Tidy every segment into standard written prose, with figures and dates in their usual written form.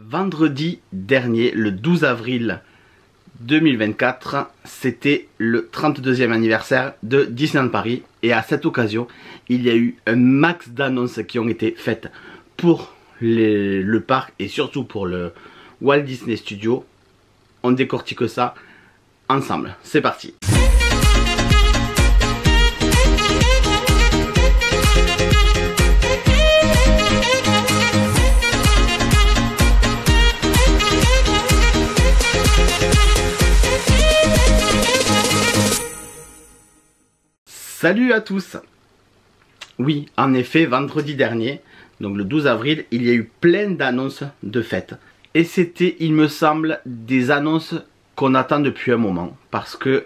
Vendredi dernier, le 12 avril 2024, c'était le 32e anniversaire de Disneyland Paris. Et à cette occasion, il y a eu un max d'annonces qui ont été faites pour le parc et surtout pour le Walt Disney Studio. On décortique ça ensemble. C'est parti. Salut à tous. Oui, en effet, vendredi dernier, donc le 12 avril, il y a eu plein d'annonces de fêtes. Et c'était, il me semble, des annonces qu'on attend depuis un moment. Parce que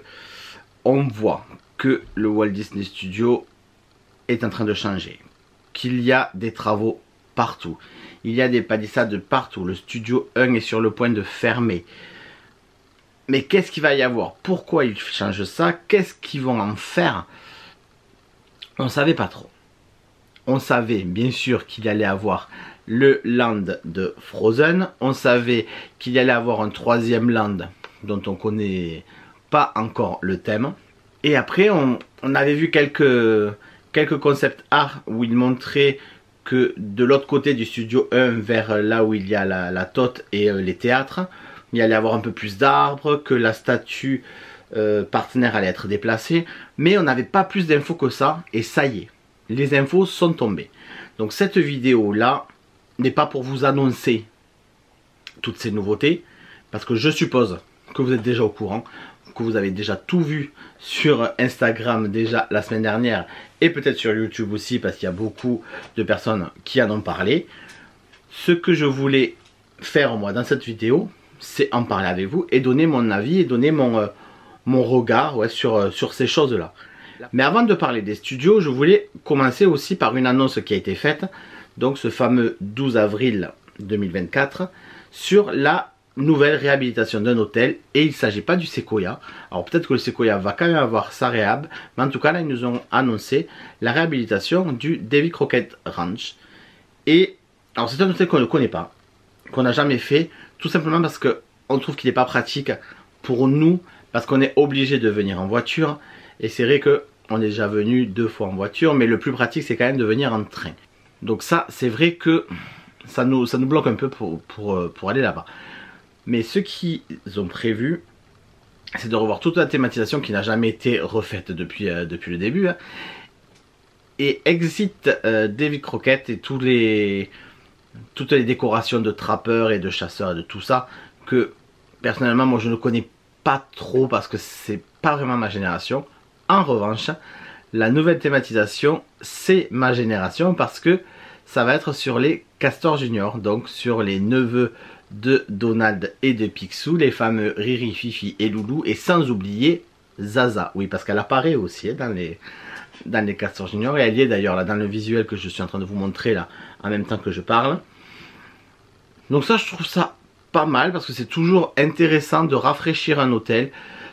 on voit que le Walt Disney Studio est en train de changer. Qu'il y a des travaux partout. Il y a des palissades partout. Le studio 1 est sur le point de fermer. Mais qu'est-ce qu'il va y avoir? Pourquoi ils changent ça? Qu'est-ce qu'ils vont en faire? On ne savait pas trop. On savait bien sûr qu'il allait avoir le land de Frozen. On savait qu'il allait avoir un troisième land dont on ne connaît pas encore le thème. Et après on avait vu quelques concept art où ils montraient que de l'autre côté du studio 1 vers là où il y a la tote et les théâtres, il allait avoir un peu plus d'arbres, que la statue partenaire allait être déplacée, mais on n'avait pas plus d'infos que ça, et ça y est, les infos sont tombées. Donc cette vidéo là n'est pas pour vous annoncer toutes ces nouveautés, parce que je suppose que vous êtes déjà au courant, que vous avez déjà tout vu sur Instagram déjà la semaine dernière, et peut-être sur YouTube aussi, parce qu'il y a beaucoup de personnes qui en ont parlé. Ce que je voulais faire moi dans cette vidéo, c'est en parler avec vous, et donner mon avis, et donner mon regard sur ces choses-là. Mais avant de parler des studios, je voulais commencer aussi par une annonce qui a été faite, donc ce fameux 12 avril 2024, sur la nouvelle réhabilitation d'un hôtel, et il ne s'agit pas du Sequoia. Alors peut-être que le Sequoia va quand même avoir sa réhab, mais en tout cas là ils nous ont annoncé la réhabilitation du Davy Crockett Ranch. Et alors c'est un hôtel qu'on ne connaît pas, qu'on n'a jamais fait, tout simplement parce qu'on trouve qu'il n'est pas pratique pour nous, parce qu'on est obligé de venir en voiture. Et c'est vrai qu'on est déjà venu 2 fois en voiture, mais le plus pratique c'est quand même de venir en train. Donc ça c'est vrai que ça nous bloque un peu pour aller là-bas. Mais ce qu'ils ont prévu, c'est de revoir toute la thématisation qui n'a jamais été refaite depuis le début. Hein. Et exit Davy Crockett et toutes les décorations de trappeurs et de chasseurs et de tout ça, que personnellement moi je ne connais pas trop parce que c'est pas vraiment ma génération. En revanche, la nouvelle thématisation c'est ma génération, parce que ça va être sur les Castors Junior, donc sur les neveux de Donald et de Picsou, les fameux Riri, Fifi et Loulou, et sans oublier Zaza. Oui, parce qu'elle apparaît aussi dans les Castors Junior, et elle y est d'ailleurs là dans le visuel que je suis en train de vous montrer là en même temps que je parle. Donc ça, je trouve ça pas mal, parce que c'est toujours intéressant de rafraîchir un hôtel.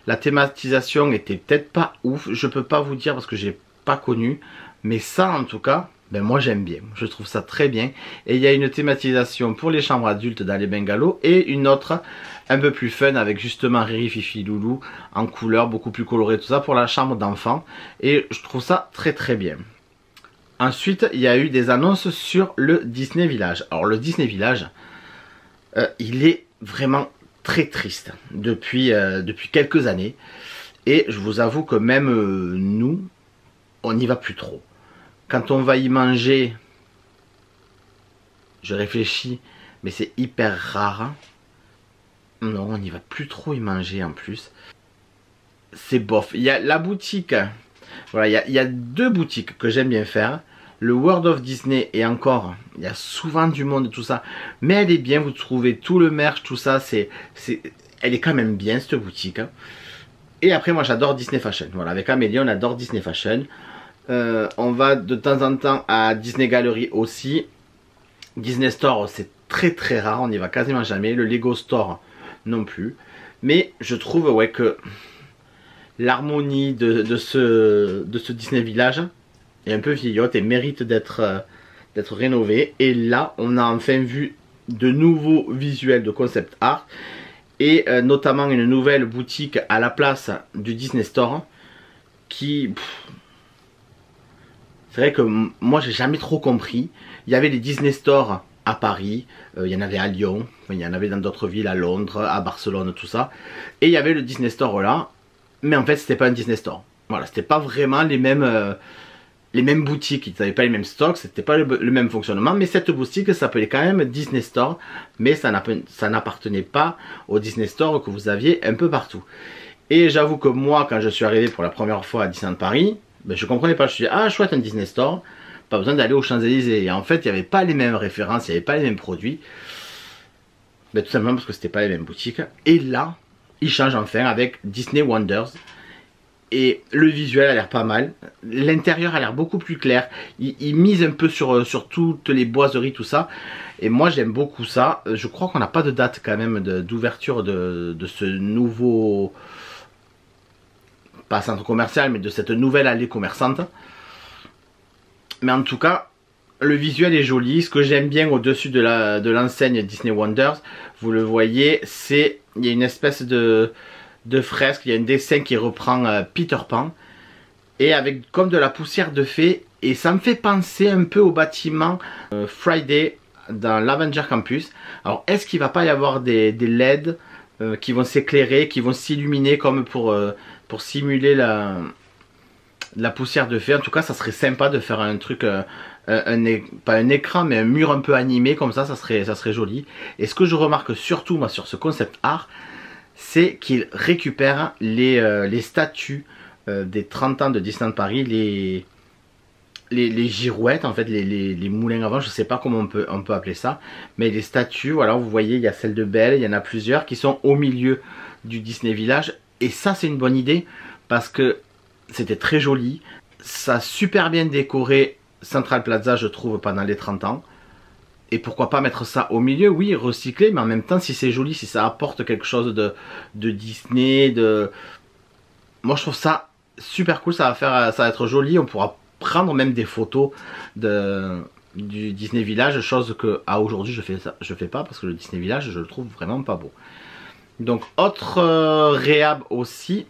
La thématisation était peut-être pas ouf, je peux pas vous dire parce que j'ai pas connu, mais ça en tout cas, ben moi j'aime bien, je trouve ça très bien. Et il y a une thématisation pour les chambres adultes dans les bungalows, et une autre un peu plus fun avec justement Riri, Fifi, Loulou en couleur, beaucoup plus coloré, tout ça pour la chambre d'enfant, et je trouve ça très très bien. Ensuite il y a eu des annonces sur le Disney Village. Alors le Disney Village, il est vraiment très triste depuis quelques années, et je vous avoue que même nous on n'y va plus trop. Quand on va y manger, je réfléchis, mais c'est hyper rare. Non, on n'y va plus trop y manger en plus. C'est bof. Il y a la boutique, voilà, il y a 2 boutiques que j'aime bien faire. Le World of Disney, et encore, il y a souvent du monde et tout ça. Mais elle est bien, vous trouvez tout le merch, tout ça, elle est quand même bien cette boutique. Et après moi j'adore Disney Fashion. Voilà, avec Amélie on adore Disney Fashion. On va de temps en temps à Disney Gallery aussi. Disney Store c'est très très rare, on n'y va quasiment jamais. Le Lego Store non plus. Mais je trouve ouais que l'harmonie de ce Disney Village est un peu vieillotte et mérite d'être rénovée. Et là on a enfin vu de nouveaux visuels de concept art et notamment une nouvelle boutique à la place du Disney Store qui... C'est vrai que moi j'ai jamais trop compris. Il y avait les Disney Store à Paris, il y en avait à Lyon, il y en avait dans d'autres villes, à Londres, à Barcelone, tout ça. Et il y avait le Disney Store là, mais en fait c'était pas un Disney Store. Voilà, c'était pas vraiment les mêmes boutiques, ils n'avaient pas les mêmes stocks, c'était pas le même fonctionnement. Mais cette boutique s'appelait quand même Disney Store, mais ça n'appartenait pas au Disney Store que vous aviez un peu partout. Et j'avoue que moi, quand je suis arrivé pour la première fois à Disneyland Paris, ben, je comprenais pas. Je me suis dit, ah chouette, un Disney Store, pas besoin d'aller aux Champs-Élysées. Et en fait, il n'y avait pas les mêmes références, il n'y avait pas les mêmes produits. Ben, tout simplement parce que c'était pas les mêmes boutiques. Et là, ils changent enfin avec Disney Wonders. Et le visuel a l'air pas mal. L'intérieur a l'air beaucoup plus clair. Ils misent un peu sur toutes les boiseries, tout ça. Et moi, j'aime beaucoup ça. Je crois qu'on n'a pas de date quand même d'ouverture de ce nouveau... Pas centre commercial, mais de cette nouvelle allée commerçante. Mais en tout cas, le visuel est joli. Ce que j'aime bien au-dessus de l'enseigne Disney Wonders, vous le voyez, c'est... Il y a une espèce de fresque, il y a un dessin qui reprend Peter Pan. Et avec comme de la poussière de fée. Et ça me fait penser un peu au bâtiment Friday dans l'Avenger Campus. Alors, est-ce qu'il ne va pas y avoir des LED qui vont s'éclairer, qui vont s'illuminer comme pour simuler la poussière de fée? En tout cas, ça serait sympa de faire un truc, pas un écran, mais un mur un peu animé, comme ça serait joli. Et ce que je remarque surtout, moi, sur ce concept art, c'est qu'il récupère les statues des 30 ans de Disneyland Paris, les girouettes, en fait, les moulins à vent, je ne sais pas comment on peut appeler ça, mais les statues, voilà, vous voyez, il y a celle de Belle, il y en a plusieurs qui sont au milieu du Disney Village. Et ça, c'est une bonne idée parce que c'était très joli. Ça a super bien décoré Central Plaza, je trouve, pendant les 30 ans. Et pourquoi pas mettre ça au milieu? Oui, recycler, mais en même temps, si c'est joli, si ça apporte quelque chose de Disney, moi, je trouve ça super cool. Ça va être joli. On pourra prendre même des photos du Disney Village, chose que à aujourd'hui, je fais pas parce que le Disney Village, je le trouve vraiment pas beau. Donc autre réhab aussi,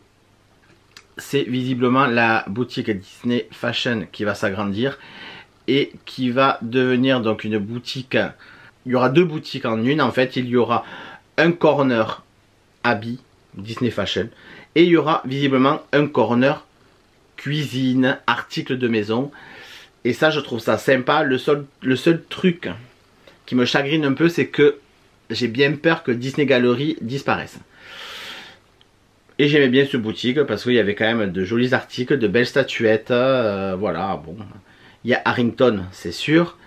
c'est visiblement la boutique Disney Fashion qui va s'agrandir et qui va devenir donc une boutique. Il y aura deux boutiques en une en fait. Il y aura un corner habits Disney Fashion et il y aura visiblement un corner cuisine, articles de maison. Et ça, je trouve ça sympa. Le seul truc qui me chagrine un peu, c'est que j'ai bien peur que Disney Gallery disparaisse. Et j'aimais bien ce boutique parce qu'il y avait quand même de jolis articles, de belles statuettes. Voilà, bon. Il y a Harrington, c'est sûr.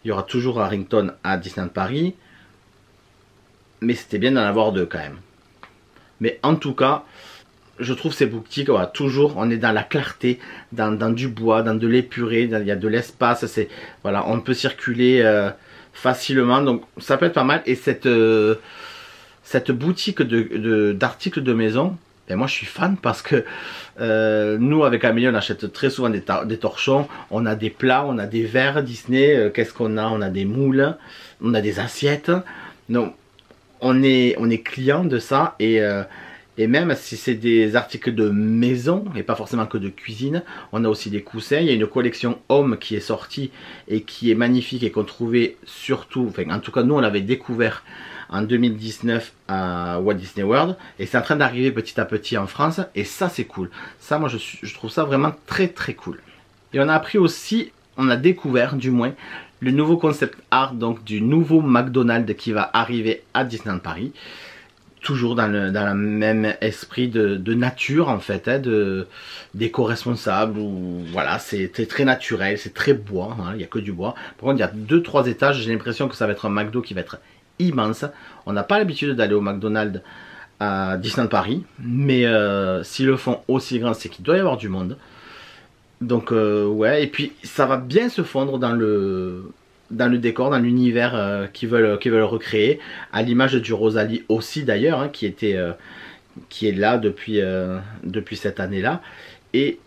Il y aura toujours Harrington à Disneyland Paris. Mais c'était bien d'en avoir deux quand même. Mais en tout cas, je trouve ces boutiques, voilà, toujours, on est dans la clarté, dans du bois, dans de l'épuré, il y a de l'espace. Voilà, on peut circuler facilement, donc ça peut être pas mal. Et cette boutique d'articles de maison, ben moi je suis fan parce que nous avec Amélie on achète très souvent des torchons, on a des plats, on a des verres Disney, qu'est-ce qu'on a? On a des moules, on a des assiettes, donc on est client de ça. Et même si c'est des articles de maison et pas forcément que de cuisine, on a aussi des coussins. Il y a une collection homme qui est sortie et qui est magnifique et qu'on trouvait surtout, enfin en tout cas nous on l'avait découvert en 2019 à Walt Disney World et c'est en train d'arriver petit à petit en France et ça c'est cool. Ça moi je trouve ça vraiment très très cool. Et on a appris aussi, on a découvert du moins le nouveau concept art donc du nouveau McDonald's qui va arriver à Disneyland Paris. Toujours dans le même esprit de nature en fait, hein, d'éco-responsable, ou voilà, c'est très naturel, c'est très bois, hein, il n'y a que du bois. Par contre il y a 2-3 étages, j'ai l'impression que ça va être un McDo qui va être immense. On n'a pas l'habitude d'aller au McDonald's à Disneyland Paris, mais s'ils le font aussi grand, c'est qu'il doit y avoir du monde. Donc ouais, et puis ça va bien se fondre dans le décor, dans l'univers qu'ils veulent recréer, à l'image du Rosalie aussi d'ailleurs, hein, qui est là depuis cette année-là, et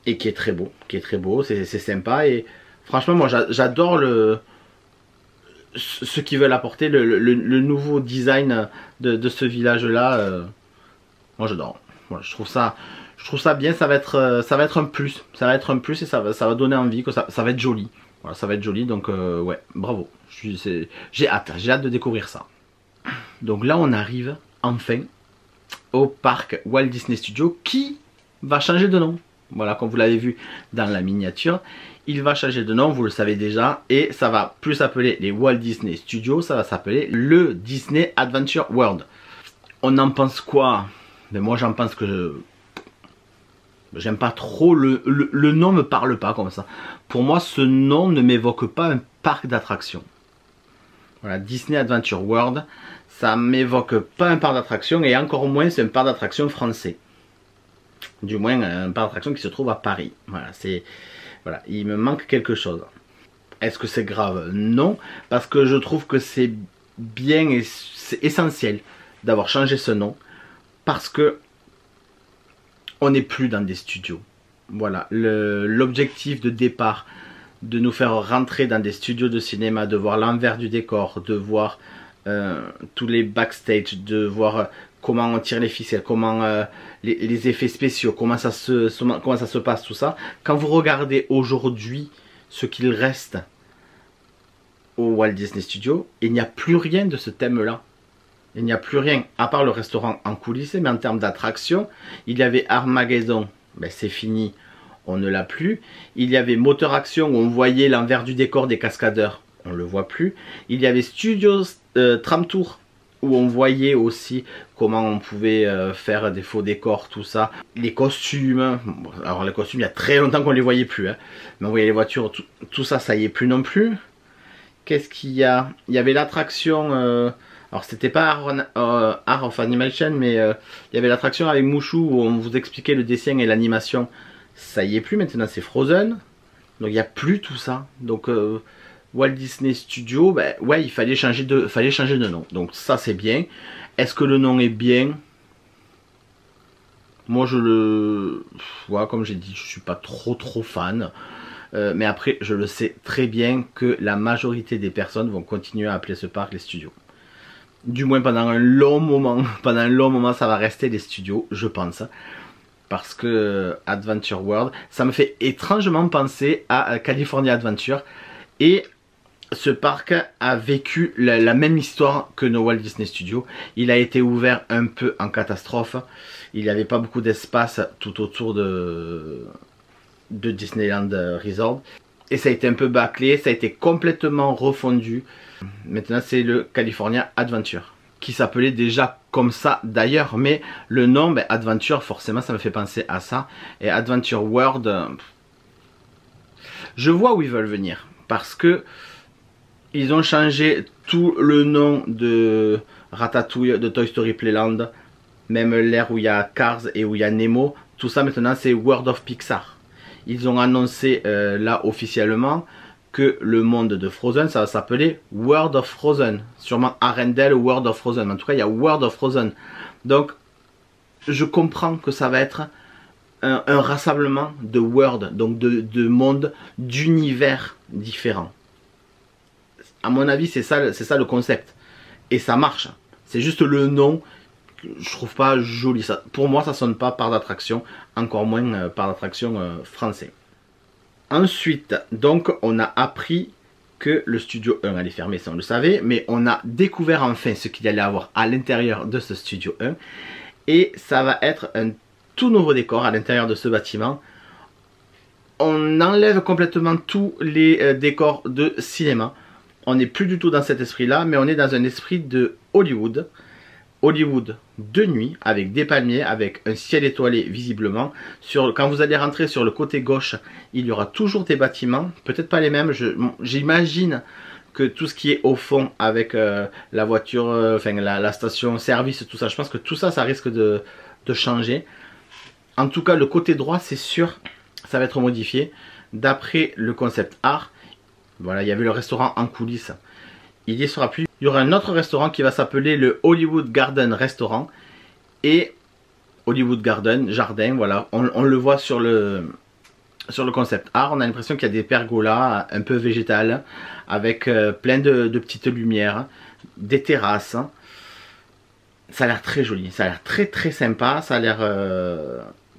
qui est très beau, c'est sympa. Et franchement moi j'adore ce qu'ils veulent apporter, le nouveau design de ce village-là. Moi j'adore. Voilà, je trouve ça bien, ça va être un plus. Ça va être un plus et ça va donner envie, que ça va être joli. Voilà, ça va être joli, donc ouais, bravo. J'ai hâte de découvrir ça. Donc là on arrive enfin au parc Walt Disney Studios qui va changer de nom. Voilà, comme vous l'avez vu dans la miniature, il va changer de nom, vous le savez déjà, et ça va plus s'appeler les Walt Disney Studios, ça va s'appeler le Disney Adventure World. On en pense quoi? Mais moi j'en pense que j'aime pas trop, le nom me parle pas comme ça. Pour moi ce nom ne m'évoque pas un parc d'attractions. Voilà, Disney Adventure World, ça m'évoque pas un parc d'attractions et encore moins c'est un parc d'attractions français. Du moins un parc d'attractions qui se trouve à Paris. Voilà, il me manque quelque chose. Est-ce que c'est grave? Non, parce que je trouve que c'est bien et c'est essentiel d'avoir changé ce nom. Parce que on n'est plus dans des studios. Voilà, l'objectif de départ de nous faire rentrer dans des studios de cinéma, de voir l'envers du décor, de voir tous les backstage, de voir comment on tire les ficelles, comment les effets spéciaux, comment ça se passe, tout ça. Quand vous regardez aujourd'hui ce qu'il reste au Walt Disney Studios, il n'y a plus rien de ce thème-là. Il n'y a plus rien, à part le restaurant en coulisses, mais en termes d'attraction, il y avait Armageddon, ben c'est fini, on ne l'a plus. Il y avait Moteur Action, où on voyait l'envers du décor des cascadeurs, on ne le voit plus. Il y avait Studios Tram Tour, où on voyait aussi comment on pouvait faire des faux décors, tout ça. Les costumes, alors les costumes, il y a très longtemps qu'on ne les voyait plus, hein. Mais on voyait les voitures, tout ça, ça y est plus non plus. Qu'est-ce qu'il y a? Il y avait l'attraction... alors c'était pas Art of Animation, mais il y avait l'attraction avec Mouchou où on vous expliquait le dessin et l'animation. Ça y est plus, maintenant c'est Frozen. Donc il n'y a plus tout ça. Donc Walt Disney Studios, ben, ouais, il fallait changer de nom. Donc ça c'est bien. Est-ce que le nom est bien? Moi ouais, comme j'ai dit, je suis pas trop fan. Mais après, je le sais très bien que la majorité des personnes vont continuer à appeler ce parc les studios. Du moins pendant un long moment. Pendant un long moment, ça va rester les studios, je pense. Parce que Adventure World, ça me fait étrangement penser à California Adventure. Et ce parc a vécu la même histoire que nos Walt Disney Studios. Il a été ouvert un peu en catastrophe. Il n'y avait pas beaucoup d'espace tout autour de Disneyland Resort. Et ça a été un peu bâclé, ça a été complètement refondu. Maintenant c'est le California Adventure, qui s'appelait déjà comme ça d'ailleurs, mais le nom, ben, Adventure, forcément ça me fait penser à ça. Et Adventure World, je vois où ils veulent venir, parce que ils ont changé tout le nom de Ratatouille, de Toy Story Playland, même l'ère où il y a Cars et où il y a Nemo, tout ça maintenant c'est World of Pixar. Ils ont annoncé là officiellement que le monde de Frozen, ça va s'appeler World of Frozen. Sûrement Arendelle World of Frozen. En tout cas, il y a World of Frozen. Donc, je comprends que ça va être un rassemblement de world, donc de mondes, d'univers différents. À mon avis, c'est ça le concept. Et ça marche. C'est juste le nom que je trouve pas joli. Ça, pour moi, ça sonne pas parc d'attraction, encore moins parc d'attraction français. Ensuite, donc, on a appris que le studio 1 allait fermer, ça on le savait, mais on a découvert enfin ce qu'il y allait avoir à l'intérieur de ce studio 1. Et ça va être un tout nouveau décor à l'intérieur de ce bâtiment. On enlève complètement tous les décors de cinéma. On n'est plus du tout dans cet esprit-là, mais on est dans un esprit de Hollywood. Hollywood de nuit, avec des palmiers, avec un ciel étoilé visiblement. Quand vous allez rentrer sur le côté gauche, il y aura toujours des bâtiments, peut-être pas les mêmes, j'imagine que tout ce qui est au fond avec la voiture, enfin la station service, tout ça, je pense que tout ça, ça risque de changer. En tout cas, le côté droit, c'est sûr, ça va être modifié. D'après le concept art, voilà, il y avait le restaurant en coulisses. Il y sera plus. Il y aura un autre restaurant qui va s'appeler le Hollywood Garden Restaurant. Et Hollywood Garden, jardin, voilà. On le voit sur sur le concept art, on a l'impression qu'il y a des pergolas un peu végétales, avec plein de petites lumières, des terrasses. Ça a l'air très joli, ça a l'air très sympa, ça a l'air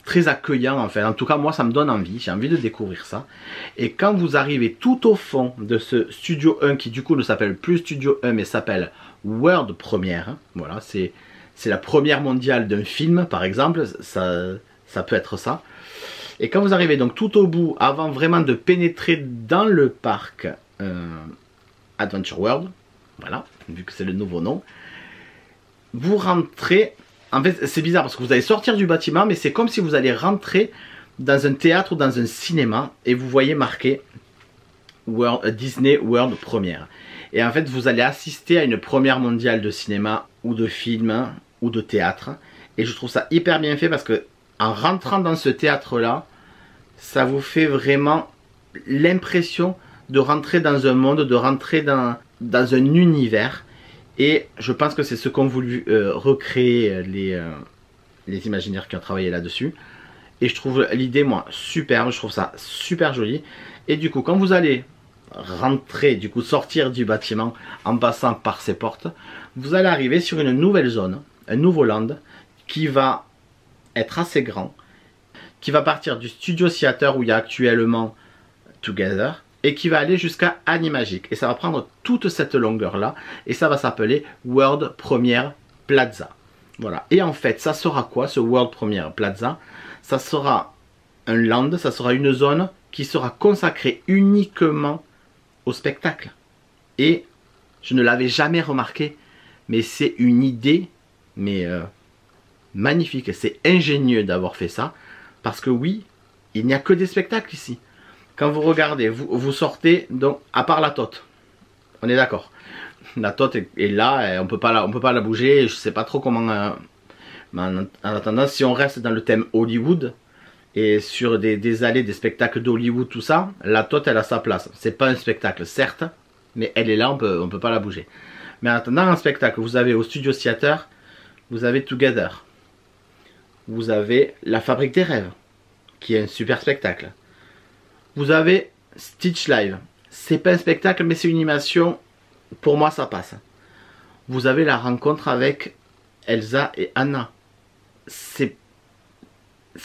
très accueillant en fait. En tout cas, moi ça me donne envie, j'ai envie de découvrir ça. Et quand vous arrivez tout au fond de ce Studio 1, qui du coup ne s'appelle plus Studio 1, mais s'appelle World Premiere, voilà, c'est la première mondiale d'un film par exemple, ça peut être ça. Et quand vous arrivez donc tout au bout, avant vraiment de pénétrer dans le parc Adventure World, voilà, vu que c'est le nouveau nom, vous rentrez, en fait c'est bizarre parce que vous allez sortir du bâtiment, mais c'est comme si vous allez rentrer dans un théâtre ou dans un cinéma, et vous voyez marqué Disney World Premiere. Et en fait vous allez assister à une première mondiale de cinéma, ou de film, ou de théâtre, et je trouve ça hyper bien fait parce que en rentrant dans ce théâtre là, ça vous fait vraiment l'impression de rentrer dans un monde, de rentrer dans un univers. Et je pense que c'est ce qu'ont voulu recréer les imaginaires qui ont travaillé là-dessus. Et je trouve l'idée, moi, superbe. Je trouve ça super joli. Et du coup, quand vous allez rentrer, du coup sortir du bâtiment en passant par ces portes, vous allez arriver sur une nouvelle zone, un nouveau land, qui va être assez grand, qui va partir du Studio Theater où il y a actuellement Together, et qui va aller jusqu'à Animagic. Et ça va prendre toute cette longueur là, et ça va s'appeler World Premiere Plaza. Voilà. Et en fait, ça sera quoi ce World Premiere Plaza? Ça sera un land, ça sera une zone qui sera consacrée uniquement au spectacle. Et je ne l'avais jamais remarqué, mais c'est une idée, mais magnifique. C'est ingénieux d'avoir fait ça, parce que oui, il n'y a que des spectacles ici. Quand vous regardez, vous sortez, donc à part la tote, on est d'accord. La tote est là, on peut pas la bouger. Je sais pas trop comment. En attendant, si on reste dans le thème Hollywood et sur des allées, des spectacles d'Hollywood, tout ça, la tote elle a sa place. C'est pas un spectacle, certes, mais elle est là, on peut pas la bouger. Mais en attendant un spectacle, vous avez au Studio Theater, vous avez Together, vous avez La Fabrique des Rêves, qui est un super spectacle. Vous avez Stitch Live. C'est pas un spectacle, mais c'est une animation. Pour moi, ça passe. Vous avez la rencontre avec Elsa et Anna. C'est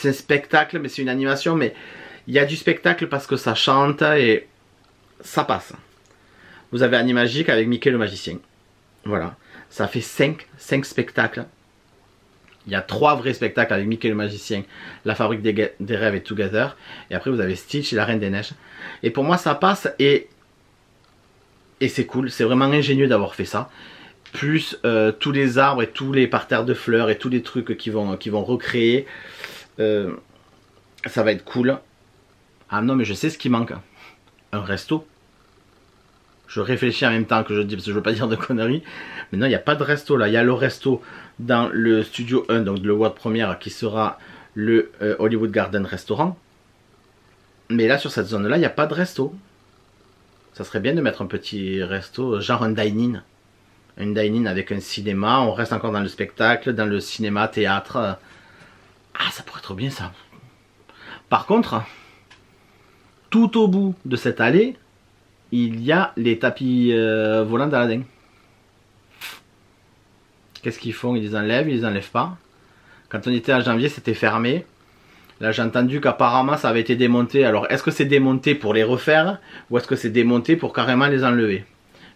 un spectacle, mais c'est une animation. Mais il y a du spectacle parce que ça chante et ça passe. Vous avez Animagic avec Mickey le magicien. Voilà. Ça fait 5 spectacles. Il y a 3 vrais spectacles avec Mickey le magicien, La Fabrique des Rêves et Together. Et après vous avez Stitch et La Reine des Neiges. Et pour moi ça passe et c'est cool. C'est vraiment ingénieux d'avoir fait ça. Plus tous les arbres et tous les parterres de fleurs et tous les trucs qui vont recréer. Ça va être cool. Ah non mais je sais ce qui manque. Un resto. Je réfléchis en même temps que je dis parce que je veux pas dire de conneries. Mais non, il n'y a pas de resto là. Il y a le resto dans le Studio 1, donc le World Premiere, qui sera le Hollywood Garden Restaurant. Mais là, sur cette zone là, il n'y a pas de resto. Ça serait bien de mettre un petit resto, genre un dine-in. Un dine-in avec un cinéma. On reste encore dans le spectacle, dans le cinéma, théâtre. Ah, ça pourrait être bien ça. Par contre, tout au bout de cette allée, il y a les tapis volants d'Aladin. Qu'est-ce qu'ils font? Ils les enlèvent, ils les enlèvent pas. Quand on était en janvier, c'était fermé. Là, j'ai entendu qu'apparemment, ça avait été démonté. Alors, est-ce que c'est démonté pour les refaire? Ou est-ce que c'est démonté pour carrément les enlever?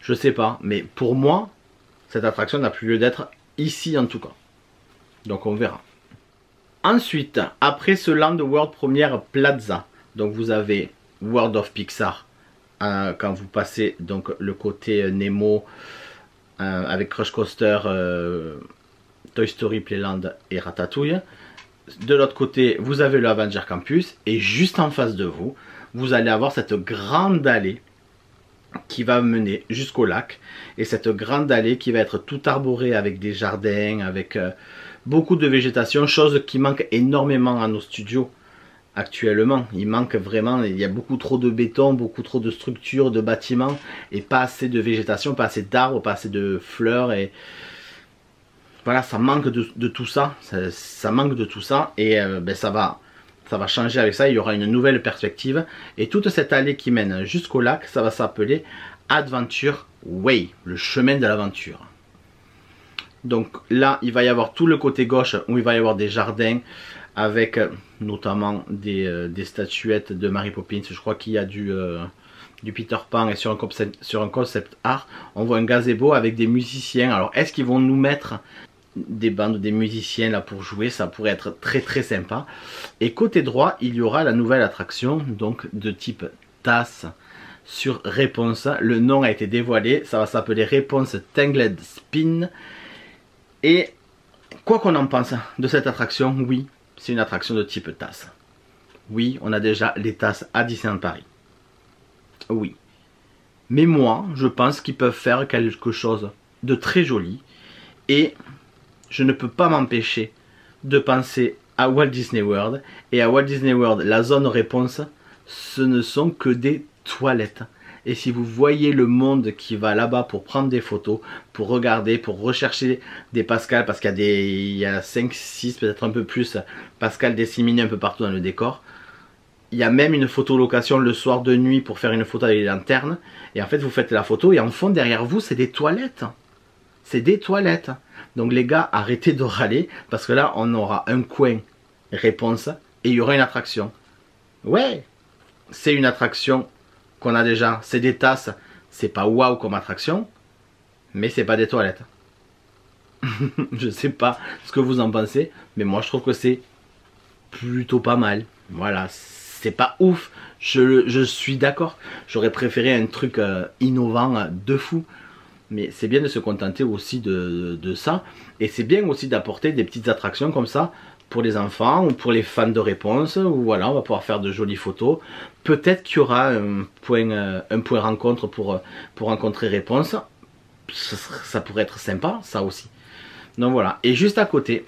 Je sais pas. Mais pour moi, cette attraction n'a plus lieu d'être ici en tout cas. Donc, on verra. Ensuite, après ce Land World Premiere Plaza, donc vous avez World of Pixar. Quand vous passez donc le côté Nemo avec Crush Coaster, Toy Story Playland et Ratatouille. De l'autre côté, vous avez le Avenger Campus et juste en face de vous, vous allez avoir cette grande allée qui va mener jusqu'au lac. Et cette grande allée qui va être tout arborée avec des jardins, avec beaucoup de végétation, chose qui manque énormément à nos studios. Actuellement, il manque vraiment, il y a beaucoup trop de béton, beaucoup trop de structures, de bâtiments et pas assez de végétation, pas assez d'arbres, pas assez de fleurs et voilà, ça manque de tout ça, ça manque de tout ça et ben ça va Ça va changer avec ça, il y aura une nouvelle perspective. Et toute cette allée qui mène jusqu'au lac, ça va s'appeler Adventure Way, le chemin de l'aventure. Donc là, il va y avoir tout le côté gauche où il va y avoir des jardins avec notamment des statuettes de Mary Poppins. Je crois qu'il y a du Peter Pan et sur un concept art, on voit un gazebo avec des musiciens. Alors est-ce qu'ils vont nous mettre des bandes, des musiciens là pour jouer? Ça pourrait être très très sympa. Et côté droit, il y aura la nouvelle attraction, donc de type tasse sur réponse. Le nom a été dévoilé, ça va s'appeler Réponse Tangled Spin. Et quoi qu'on en pense de cette attraction, oui, c'est une attraction de type tasse. Oui, on a déjà les tasses à Disneyland Paris. Oui. Mais moi, je pense qu'ils peuvent faire quelque chose de très joli. Et je ne peux pas m'empêcher de penser à Walt Disney World. Et à Walt Disney World, la zone réponse, ce ne sont que des toilettes. Et si vous voyez le monde qui va là-bas pour prendre des photos, pour regarder, pour rechercher des pascals, parce qu'il y a 5, 6, peut-être un peu plus pascal disséminés un peu partout dans le décor. Il y a même une photolocation le soir de nuit pour faire une photo avec les lanternes. Et en fait, vous faites la photo et en fond, derrière vous, c'est des toilettes. C'est des toilettes. Donc les gars, arrêtez de râler, parce que là, on aura un coin réponse et il y aura une attraction. Ouais, c'est une attraction qu'on a déjà. C'est des tasses, c'est pas waouh comme attraction, mais c'est pas des toilettes. Je sais pas ce que vous en pensez, mais moi je trouve que c'est plutôt pas mal. Voilà, c'est pas ouf, je suis d'accord. J'aurais préféré un truc innovant de fou. Mais c'est bien de se contenter aussi de ça. Et c'est bien aussi d'apporter des petites attractions comme ça pour les enfants ou pour les fans de réponse. Ou voilà, on va pouvoir faire de jolies photos. Peut-être qu'il y aura un point rencontre pour rencontrer réponse. Ça pourrait être sympa, ça aussi. Donc voilà. Et juste à côté,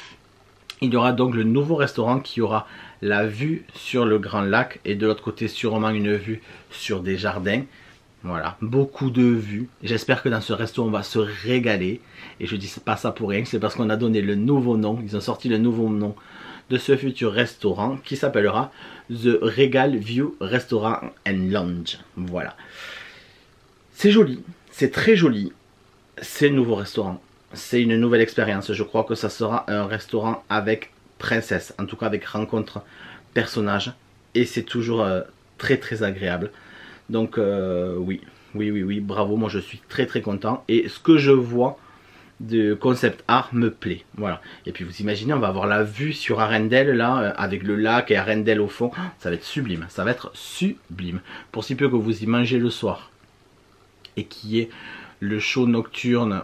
il y aura donc le nouveau restaurant qui aura la vue sur le Grand Lac. Et de l'autre côté, sûrement une vue sur des jardins. Voilà, beaucoup de vues. J'espère que dans ce resto, on va se régaler. Et je dis pas ça pour rien, c'est parce qu'on a donné le nouveau nom. Ils ont sorti le nouveau nom de ce futur restaurant qui s'appellera The Regal View Restaurant and Lounge. Voilà. C'est joli, c'est très joli. C'est le nouveau restaurant. C'est une nouvelle expérience. Je crois que ça sera un restaurant avec princesse. En tout cas, avec rencontre personnage. Et c'est toujours très très agréable. Donc oui, bravo, moi je suis très très content. Et ce que je vois de concept art me plaît. Voilà. Et puis vous imaginez, on va avoir la vue sur Arendelle là, avec le lac et Arendelle au fond. Ça va être sublime, ça va être sublime. Pour si peu que vous y mangez le soir et qu'il y ait le show nocturne,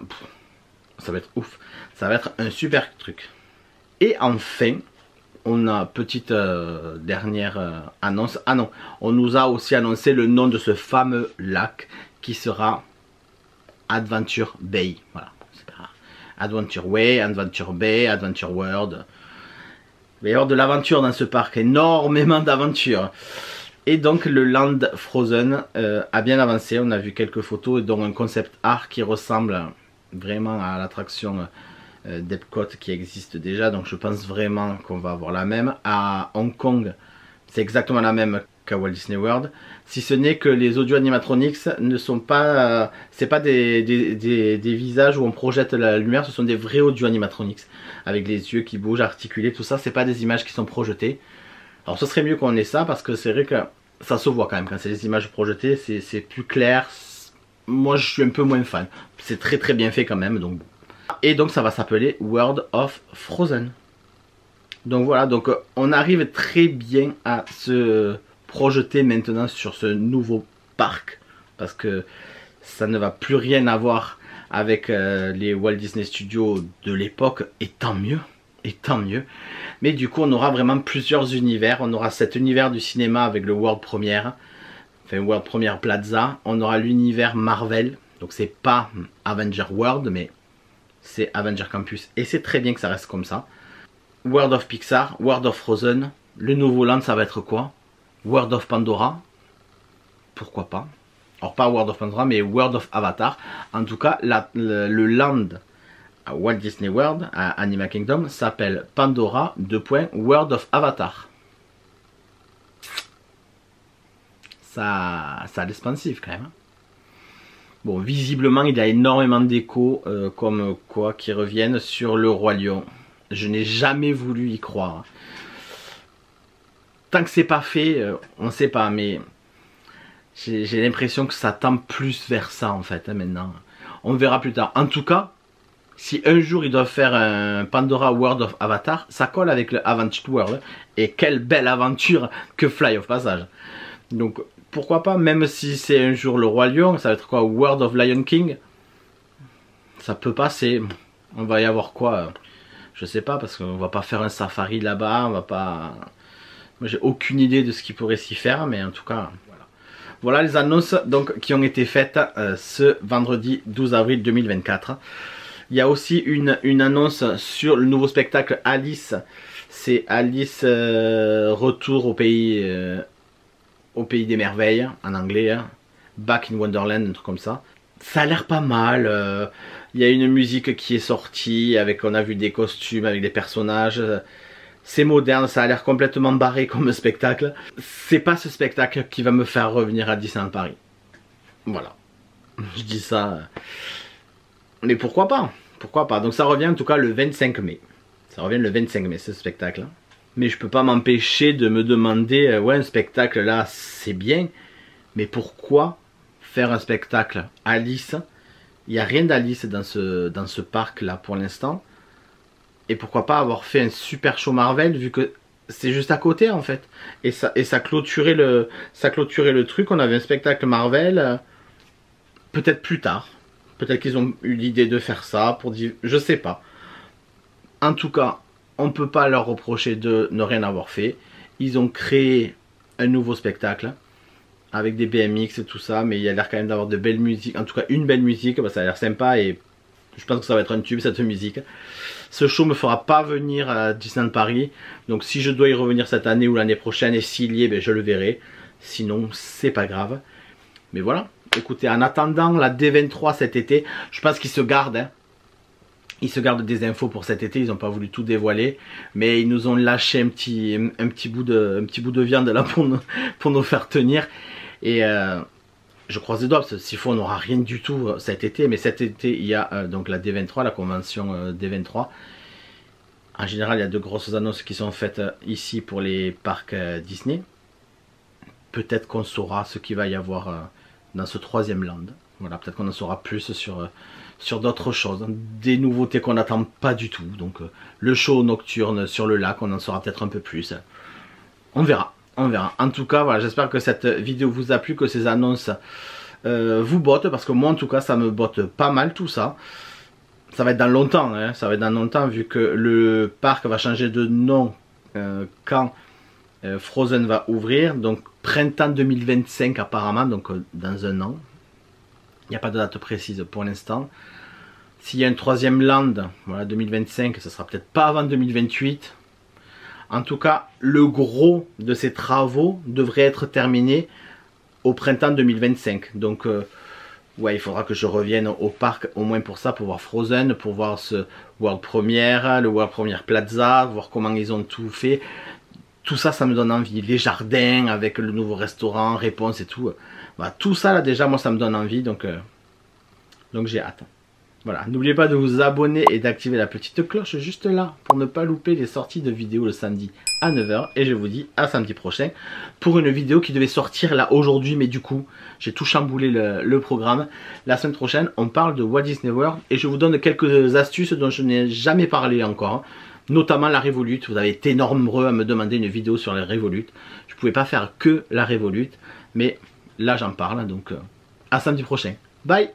ça va être ouf. Ça va être un super truc. Et enfin, on a petite dernière annonce. Ah non, on nous a aussi annoncé le nom de ce fameux lac qui sera Adventure Bay. Voilà, c'est pas grave. Adventure Way, Adventure Bay, Adventure World. Il va y avoir de l'aventure dans ce parc, énormément d'aventures. Et donc le Land Frozen a bien avancé. On a vu quelques photos, dont un concept art qui ressemble vraiment à l'attraction d'Epcot qui existe déjà, donc je pense vraiment qu'on va avoir la même. À Hong Kong, c'est exactement la même qu'à Walt Disney World, si ce n'est que les audio animatronics ne sont pas, c'est pas des visages où on projette la lumière, ce sont des vrais audio animatronics avec les yeux qui bougent, articulés, tout ça. C'est pas des images qui sont projetées. Alors ce serait mieux qu'on ait ça, parce que c'est vrai que ça se voit quand même quand c'est des images projetées, c'est plus clair. Moi je suis un peu moins fan, c'est très très bien fait quand même, donc. Et donc ça va s'appeler World of Frozen. Donc voilà, donc on arrive très bien à se projeter maintenant sur ce nouveau parc, parce que ça ne va plus rien avoir avec les Walt Disney Studios de l'époque, et tant mieux. Et tant mieux. Mais du coup on aura vraiment plusieurs univers. On aura cet univers du cinéma avec le World Premiere, enfin World Premiere Plaza. On aura l'univers Marvel, donc c'est pas Avenger World, mais c'est Avenger Campus, et c'est très bien que ça reste comme ça. World of Pixar, World of Frozen, le nouveau land ça va être quoi? World of Pandora, pourquoi pas? Alors pas World of Pandora, mais World of Avatar. En tout cas, le land à Walt Disney World, à Animal Kingdom, s'appelle Pandora, World of Avatar. ça a l'expansif quand même. Bon, visiblement, il y a énormément d'échos comme quoi qui reviennent sur le Roi Lion. Je n'ai jamais voulu y croire. Tant que c'est pas fait, on ne sait pas, mais j'ai l'impression que ça tend plus vers ça en fait, hein, maintenant. On verra plus tard. En tout cas, si un jour ils doivent faire un Pandora World of Avatar, ça colle avec le Adventure World. Et quelle belle aventure que Fly of Passage. Donc pourquoi pas, même si c'est un jour le Roi Lion, ça va être quoi, World of Lion King? Ça peut passer. On va y avoir quoi, je sais pas, parce qu'on va pas faire un safari là-bas, on va pas... Moi j'ai aucune idée de ce qu'il pourrait s'y faire, mais en tout cas, voilà. Voilà les annonces donc, qui ont été faites ce vendredi 12 avril 2024. Il y a aussi une annonce sur le nouveau spectacle Alice. C'est Alice Retour au pays des merveilles, en anglais. Hein. Back in Wonderland, un truc comme ça. Ça a l'air pas mal. Il y a une musique qui est sortie, on a vu des costumes, avec des personnages. C'est moderne, ça a l'air complètement barré comme spectacle. C'est pas ce spectacle qui va me faire revenir à Disneyland Paris. Voilà. Je dis ça... Mais pourquoi pas? Pourquoi pas? Donc ça revient en tout cas le 25 mai. Ça revient le 25 mai ce spectacle. Mais je peux pas m'empêcher de me demander, ouais, un spectacle là c'est bien, mais pourquoi faire un spectacle Alice? Il n'y a rien d'Alice dans ce parc là pour l'instant. Et pourquoi pas avoir fait un super show Marvel vu que c'est juste à côté en fait. Et ça clôturait le truc. On avait un spectacle Marvel peut-être plus tard. Peut-être qu'ils ont eu l'idée de faire ça pour dire, je sais pas. En tout cas, on ne peut pas leur reprocher de ne rien avoir fait. Ils ont créé un nouveau spectacle avec des BMX et tout ça, mais il y a l'air quand même d'avoir de belles musiques. En tout cas, une belle musique, bah, ça a l'air sympa et je pense que ça va être un tube cette musique. Ce show me fera pas venir à Disneyland Paris, donc si je dois y revenir cette année ou l'année prochaine, et s'il y est, ben, je le verrai. Sinon, c'est pas grave. Mais voilà. Écoutez, en attendant la D23 cet été, je pense qu'ils se gardent. Hein. Ils se gardent des infos pour cet été, ils n'ont pas voulu tout dévoiler. Mais ils nous ont lâché un petit bout de viande là pour nous faire tenir. Et je croise les doigts, parce que s'il faut, on n'aura rien du tout cet été. Mais cet été, il y a donc la D23, la convention D23. En général, il y a de grosses annonces qui sont faites ici pour les parcs Disney. Peut-être qu'on saura ce qu'il va y avoir... dans ce troisième land. Voilà, peut-être qu'on en saura plus sur d'autres choses, des nouveautés qu'on n'attend pas du tout. Donc le show nocturne sur le lac, on en saura peut-être un peu plus. On verra, on verra. En tout cas, voilà, j'espère que cette vidéo vous a plu, que ces annonces vous bottent, parce que moi en tout cas ça me botte pas mal tout ça. Ça va être dans longtemps, hein, ça va être dans longtemps vu que le parc va changer de nom quand Frozen va ouvrir, donc printemps 2025 apparemment, donc dans un an. Il n'y a pas de date précise pour l'instant. S'il y a un troisième land, voilà, 2025, ce sera peut-être pas avant 2028. En tout cas, le gros de ces travaux devrait être terminé au printemps 2025. Donc, ouais, il faudra que je revienne au parc au moins pour ça, pour voir Frozen, pour voir ce World Premiere, le World Premiere Plaza, voir comment ils ont tout fait. Tout ça, ça me donne envie. Les jardins avec le nouveau restaurant, Réponse et tout. Voilà, tout ça, là, déjà, moi, ça me donne envie. Donc j'ai hâte. Voilà, n'oubliez pas de vous abonner et d'activer la petite cloche juste là pour ne pas louper les sorties de vidéos le samedi à 9 h. Et je vous dis à samedi prochain pour une vidéo qui devait sortir là aujourd'hui. Mais du coup, j'ai tout chamboulé le programme. La semaine prochaine, on parle de Walt Disney World. Et je vous donne quelques astuces dont je n'ai jamais parlé encore. Notamment la Revolute. Vous avez été nombreux à me demander une vidéo sur la Revolute. Je ne pouvais pas faire que la Revolute. Mais là, j'en parle. Donc, à samedi prochain. Bye!